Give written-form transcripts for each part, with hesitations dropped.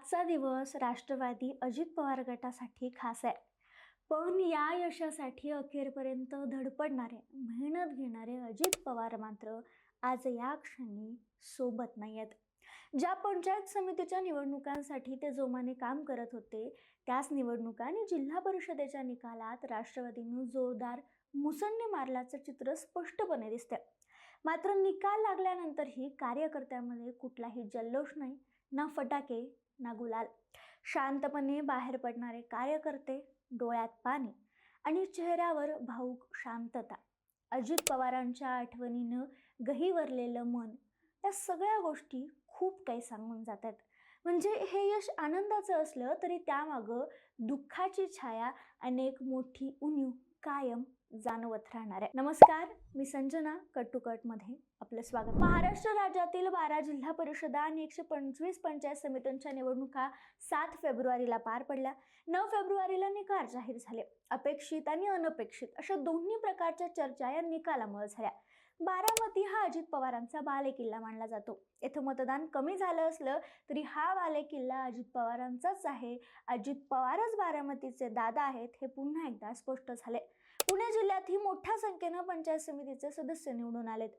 आजचा दिवस राष्ट्रवादी अजित पवार गटासाठी खास आहे. पण या यशासाठी अखेरपर्यंत धडपडणारे, मेहनत घेणारे अजित पवार मात्र आज या क्षणी सोबत नाही आहेत. ज्या पंचायत समितीच्या निवडणुकांसाठी ते जोमाने काम करत होते, त्याच निवडणुका आणि जिल्हा परिषदेच्या निकालात राष्ट्रवादीनं जोरदार मुसंडी मारल्याचं चित्र स्पष्टपणे दिसतंय. मात्र निकाल लागल्यानंतरही कार्यकर्त्यांमध्ये कुठलाही जल्लोष नाही, ना फटाके, ना गुलाल. शांतपणे बाहेर पडणारे कार्यकर्ते, डोळ्यात पाणी आणि चेहऱ्यावर भाऊक शांतता. अजित पवारांच्या आठवणीनं गहिवरलेलं मन, या सगळ्या गोष्टी खूप काही सांगून जातात. म्हणजे हे यश आनंदाचं असलं तरी त्यामागं दुःखाची छाया आणि एक मोठी उणीव कायम जाणवत राहणार आहे. नमस्कार, मी संजना. कट टू कट मध्ये आपलं स्वागत. महाराष्ट्र राज्यातील 12 जिल्हा परिषदा आणि 125 पंचायत समित्यांच्या निवडणुका 7 फेब्रुवारीला पार पडल्या. 9 फेब्रुवारीला निकाल जाहीर झाले. अपेक्षित आणि अनपेक्षित अशा दोन्ही प्रकारच्या चर्चा या निकालामुळे झाल्या. बारामती हा अजित पवारांचा बालेकिल्ला मानला जातो. येथे मतदान कमी झालं असलं तरी हा बालेकिल्ला अजित पवारांचाच आहे. अजित पवारच बारामतीचे दादा आहेत हे पुन्हा एकदा स्पष्ट झाले. पुणे जिल्ह्यातही मोठ्या संख्येनं पंचायत समितीचे सदस्य निवडून आलेत.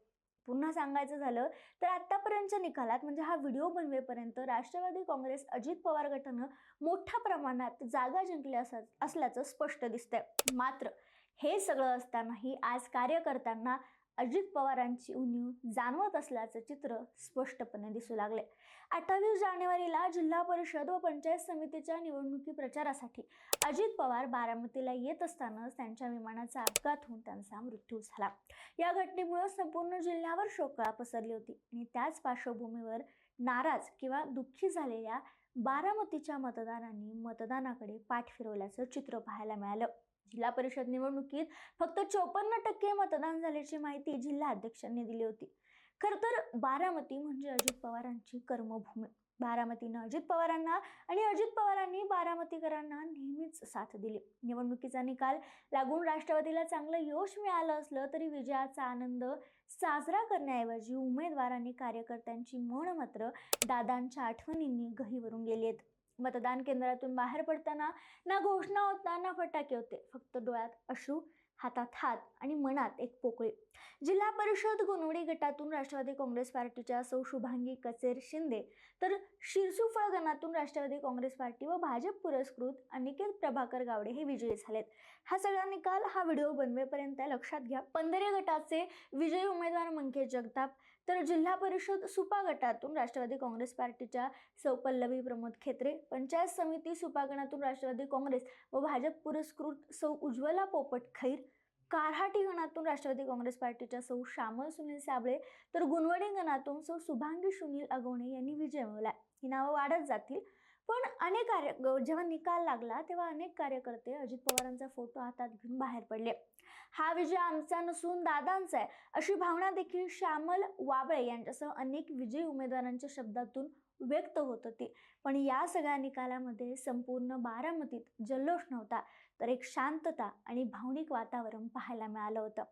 पुन्हा सांगायचं झालं तर आतापर्यंतच्या निकालात म्हणजे हा व्हिडिओ बनवेपर्यंत राष्ट्रवादी काँग्रेस अजित पवार गटानं मोठ्या प्रमाणात जागा जिंकल्या असल्याचं स्पष्ट दिसतंय. मात्र हे सगळं असतानाही आज कार्यकर्त्यांना अजित पवारांची उणीव जाणवत असल्याचं चित्र स्पष्टपणे दिसू लागले. 28 जानेवारीला जिल्हा परिषद व पंचायत समितीच्या निवडणुकी प्रचारासाठी अजित पवार बारामतीला येत असतानाच त्यांच्या विमानाचा अपघात होऊन त्यांचा मृत्यू झाला. या घटनेमुळे संपूर्ण जिल्ह्यावर शोककळा पसरली होती आणि त्याच पार्श्वभूमीवर नाराज किंवा दुःखी झालेल्या बारामतीच्या मतदारांनी मतदानाकडे पाठ फिरवल्याचं चित्र पाहायला मिळालं. जिल्हा परिषद निवडणुकीत फक्त 54% मतदान झाल्याची माहिती जिल्हा अध्यक्षांनी दिली होती. खरं तर बारामती म्हणजे अजित पवारांची कर्मभूमी. बारामतीनं अजित पवारांना आणि अजित पवारांनी बारामतीकरांना नेहमीच साथ दिली. निवडणुकीचा निकाल लागून राष्ट्रवादीला चांगलं यश मिळालं असलं तरी विजयाचा आनंद साजरा करण्याऐवजी उमेदवार आणि कार्यकर्त्यांची मन मात्र दादांच्या आठवणींनी गहिवरून गेली आहेत. मतदान केंद्रातून बाहेर पडताना ना घोषणा होता ना फटाके होते, फक्त डोळ्यात अश्रू, हातात हात आणि मनात एक पोकळी. जिल्हा परिषद गुणवडी गटातून राष्ट्रवादी काँग्रेस पार्टीच्या सौ शुभांगी कचेर शिंदे तर शिरसुफळ गणातून राष्ट्रवादी काँग्रेस पार्टी व भाजप पुरस्कृत अनिकेत प्रभाकर गावडे हे विजयी झालेत. हा सगळा निकाल हा व्हिडिओ बनवेपर्यंत लक्षात घ्या. पंधरे गटाचे विजयी उमेदवार मंकेश जगताप तर जिल्हा परिषद सुपा गटातून राष्ट्रवादी काँग्रेस पार्टीच्या सौ पल्लवी प्रमोद खेत्रे, पंचायत समिती सुपा गणातून राष्ट्रवादी काँग्रेस व भाजप पुरस्कृत सौ उज्ज्वला पोपट खैर, कारहाटी गणातून राष्ट्रवादी काँग्रेस पार्टीच्या सौ श्यामल सुनील साबळे तर गुणवडी गणातून सौ शुभांगी सुनील अगवणे यांनी विजय मिळवला. ही नावं वाढत जातील. पण जेव्हा निकाल लागला तेव्हा अनेक कार्यकर्ते अजित पवारांचा फोटो हातात घेऊन बाहेर पडले. हा विजय आमचा नसून दादांचा आहे अशी भावना देखील श्यामल वाबळे यांच्यासह अनेक विजयी उमेदवारांच्या शब्दातून व्यक्त होत होती. पण या सगळ्या निकालामध्ये संपूर्ण बारामतीत जल्लोष नव्हता, तर एक शांतता आणि भावनिक वातावरण पाहायला मिळालं होतं.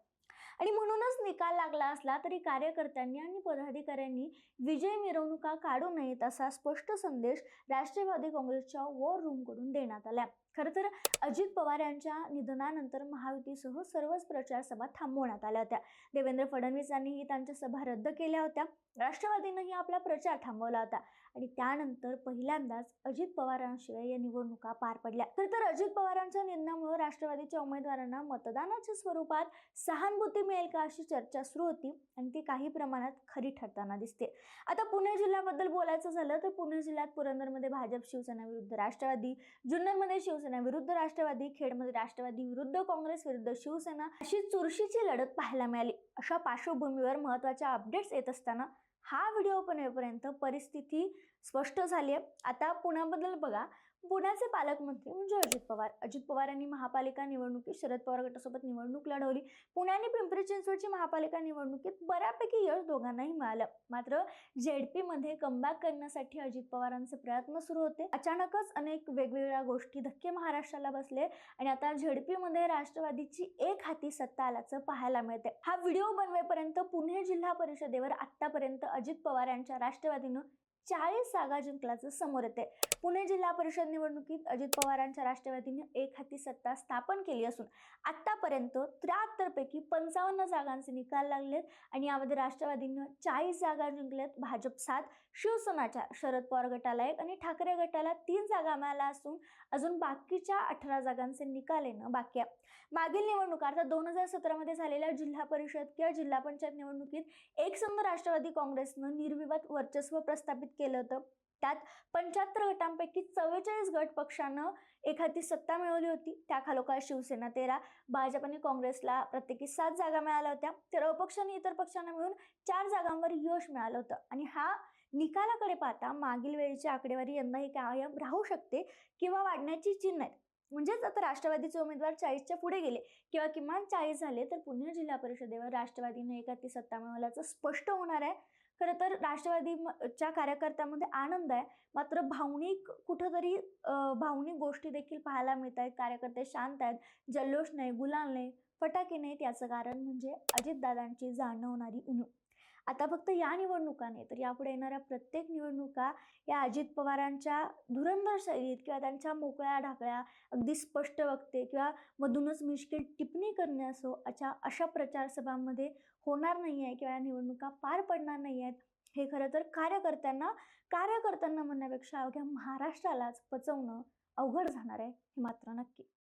आणि म्हणूनच निकाल लागला असला तरी कार्यकर्त्यांनी आणि पदाधिकाऱ्यांनी विजय मिरवणुका काढू नयेत असा स्पष्ट संदेश राष्ट्रवादी काँग्रेसच्या वॉर रूमकडून देण्यात आला. खरं तर अजित पवार यांच्या निधनानंतर महायुतीसह सर्वच प्रचार सभा थांबवण्यात आल्या होत्या. देवेंद्र फडणवीस यांनीही त्यांच्या सभा रद्द केल्या होत्या. राष्ट्रवादीनेही आपला प्रचार थांबवला होता आणि त्यानंतर पहिल्यांदाच अजित पवारांशिवाय या निवडणुका पार पडल्या. तर अजित पवारांच्या निधनामुळे राष्ट्रवादीच्या उमेदवारांना मतदानाच्या स्वरूपात सहानुभूती मिळेल का अशी चर्चा सुरू होती आणि ती काही प्रमाणात खरी ठरताना दिसते. आता पुणे जिल्ह्याबद्दल बोलायचं झालं तर पुणे जिल्ह्यात पुरंदरमध्ये भाजप शिवसेना विरुद्ध राष्ट्रवादी, जुन्नरमध्ये शिवसेना विरुद्ध राष्ट्रवादी, खेडमध्ये राष्ट्रवादी विरुद्ध काँग्रेस विरुद्ध शिवसेना अशी चुरशीची लढत पाहायला मिळाली. अशा पार्श्वभूमीवर महत्त्वाच्या अपडेट्स येत असताना हा व्हिडिओ बनवेपर्यंत परिस्थिती स्पष्ट झाली आहे. आता पुण्याबद्दल बघा. पुण्याचे पालकमंत्री म्हणजे अजित पवार यांनी महापालिका निवडणुकीत शरद पवार गटासोबत निवडणूक लढवली. पुण्याने पिंपरी चिंचवडची महापालिका निवडणुकीत बऱ्यापैकी यश दोघांनाही मिळालं. मात्र झेडपी मध्ये कमबॅक करण्यासाठी अजित पवारांचे प्रयत्न सुरू होते. अचानकच अनेक वेगवेगळ्या गोष्टी धक्के महाराष्ट्राला बसले आणि आता झेडपी मध्ये राष्ट्रवादीची एक हाती सत्ता आल्याचं पाहायला मिळते. हा व्हिडिओ बनवेपर्यंत पुणे जिल्हा परिषदेवर आतापर्यंत अजित पवार यांच्या राष्ट्रवादीनं 40 जागा जिंकल्याचं समोर येते. पुणे जिल्हा परिषद निवडणुकीत अजित पवारांच्या राष्ट्रवादीने एक हाती सत्ता स्थापन केली असून आतापर्यंत 73 पैकी 55 जागांचे निकाल लागलेत आणि यामध्ये राष्ट्रवादीनं 40 जागा जिंकल्यात, भाजप 7, शिवसेनाच्या शरद पवार गटाला 1 आणि ठाकरे गटाला 3 जागा मिळाल्या असून अजून बाकीच्या 18 जागांचे निकाल येणं बाकी आहे. मागील निवडणुका अर्थात 2017 मध्ये झालेल्या जिल्हा परिषद किंवा जिल्हा पंचायत निवडणुकीत एकसंध राष्ट्रवादी काँग्रेसनं निर्विवाद वर्चस्व प्रस्थापित केलं होतं. त्यात 75 गटांपैकी 44 गट पक्षानं एखादी सत्ता मिळवली होती. त्याखालोखाल शिवसेना 13, भाजप आणि काँग्रेसला प्रत्येकी 7 जागा मिळाल्या होत्या, तर अपक्ष आणि इतर पक्षांना मिळून 4 जागांवर यश मिळालं होतं. आणि हा निकालाकडे पाहता मागील वेळीची आकडेवारी यंदाही कायम राहू शकते किंवा वाढण्याची चिन्ह आहेत. म्हणजेच आता राष्ट्रवादीचे उमेदवार 40च्या पुढे गेले किंवा किमान 40 झाले तर पुणे जिल्हा परिषदेवर राष्ट्रवादीने एखादी सत्ता मिळवल्याचं स्पष्ट होणार आहे. खरं तर राष्ट्रवादीच्या कार्यकर्त्यांमध्ये आनंद आहे, मात्र भावनिक कुठंतरी भावनिक गोष्टी देखील पाहायला मिळत आहेत. कार्यकर्ते शांत आहेत, जल्लोष नाही, गुलाल नाही, फटाके नाहीत. याचं कारण म्हणजे अजितदादांची जाणवणारी उणीव. आता फक्त या निवडणुका नाही तर यापुढे येणाऱ्या प्रत्येक निवडणुका या अजित पवारांच्या धुरंधर शैलीत किंवा त्यांच्या मोकळ्या ढाकळ्या अगदी स्पष्ट वक्ते किंवा मधूनच मिश्किल टिप्पणी करणे असो अशा प्रचार सभांमध्ये होणार नाही आहे किंवा या निवडणुका पार पडणार नाही आहेत. हे खरं तर कार्यकर्त्यांना म्हणण्यापेक्षा अवघ्या महाराष्ट्रालाच पचवणं अवघड जाणार आहे, हे मात्र नक्की.